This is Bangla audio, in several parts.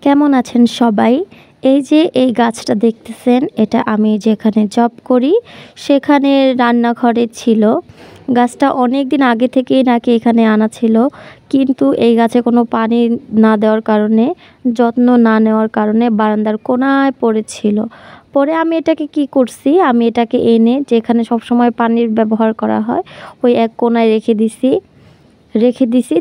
কেমন আছেন সবাই? এই যে এই গাছটা দেখতেছেন, এটা আমি যেখানে জব করি সেখানে রান্নাঘরে ছিল। গাছটা অনেক দিন আগে থেকেই নাকি এখানে আনা ছিল, কিন্তু এই গাছে কোনো পানি না দেওয়ার কারণে, যত্ন না নেওয়ার কারণে বারান্দার কোণায় পড়েছিল। পরে আমি এটাকে কি করছি, আমি এটাকে এনে যেখানে সবসময় পানির ব্যবহার করা হয় ওই এক কোণায় রেখে দিছি।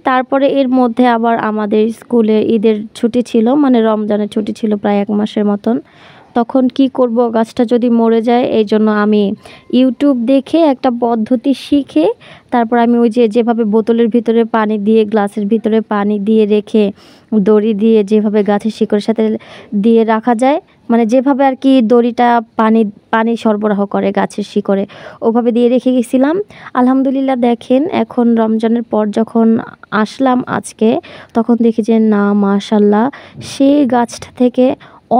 তারপরে এর মধ্যে আবার আমাদের স্কুলে ঈদের ছুটি ছিল, মানে রমজানের ছুটি ছিল প্রায় 1 মাসের মতন। তখন কি করব, গাছটা যদি মরে যায়, এই জন্য আমি ইউটিউব দেখে একটা পদ্ধতি শিখে তারপর আমি ওই যে যেভাবে বোতলের ভিতরে পানি দিয়ে, গ্লাসের ভিতরে পানি দিয়ে রেখে দড়ি দিয়ে যেভাবে গাছের শিকড়ের সাথে দিয়ে রাখা যায়, মানে যেভাবে আর কি দড়িটা পানি পানি সরবরাহ করে গাছের শিকড়ে, ওভাবে দিয়ে রেখে গেছিলাম। আলহামদুলিল্লাহ, দেখেন এখন রমজানের পর যখন আসলাম আজকে, তখন দেখি যে না, মাশাল্লাহ, সেই গাছটা থেকে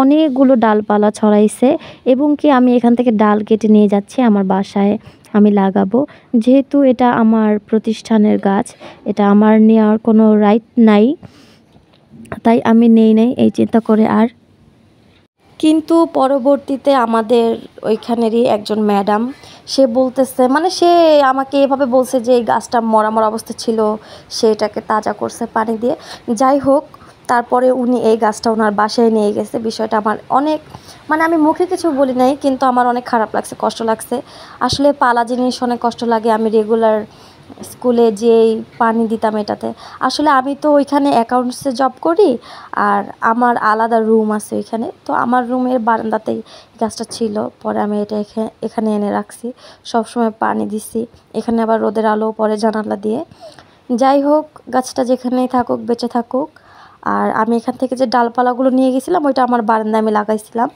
অনেকগুলো ডালপালা ছড়াইছে। এবং কি আমি এখান থেকে ডাল কেটে নিয়ে যাচ্ছি আমার বাসায় আমি লাগাবো। যেহেতু এটা আমার প্রতিষ্ঠানের গাছ, এটা আমার নেওয়ার কোনো রাইট নাই, তাই আমি নেই নাই এই চিন্তা করে। আর কিন্তু পরবর্তীতে আমাদের ওইখানেরই একজন ম্যাডাম, সে বলতেছে, মানে সে আমাকে এভাবে বলছে যে এই গাছটা মরা মরা অবস্থা ছিল, সে এটাকে তাজা করছে পানি দিয়ে। যাই হোক, তারপরে উনি এই গাছটা ওনার বাসায় নিয়ে গেছে। বিষয়টা আমার অনেক, মানে আমি মুখে কিছু বলি নাই, কিন্তু আমার অনেক খারাপ লাগছে, কষ্ট লাগছে। আসলে পালা জিনিস অনেক কষ্ট লাগে। আমি রেগুলার স্কুলে যেই পানি দিতাম এটাতে, আসলে আমি তো ওইখানে অ্যাকাউন্টসে জব করি, আর আমার আলাদা রুম আছে ওইখানে, তো আমার রুমের বারান্দাতেই গাছটা ছিল। পরে আমি এটা এখানে এনে রাখছি, সবসময় পানি দিছি। এখানে আবার রোদের আলো পড়ে জানালা দিয়ে। যাই হোক, গাছটা যেখানেই থাকুক, বেঁচে থাকুক। আর আমি এখান থেকে যে ডালপালাগুলো নিয়ে গেছিলাম, ওইটা আমার বারান্দায় আমি লাগাইছিলাম,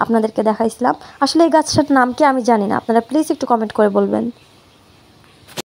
আপনাদেরকে দেখাইছিলাম। আসলে এই গাছটার নাম কি আমি জানি না, আপনারা প্লিজ একটু কমেন্ট করে বলবেন।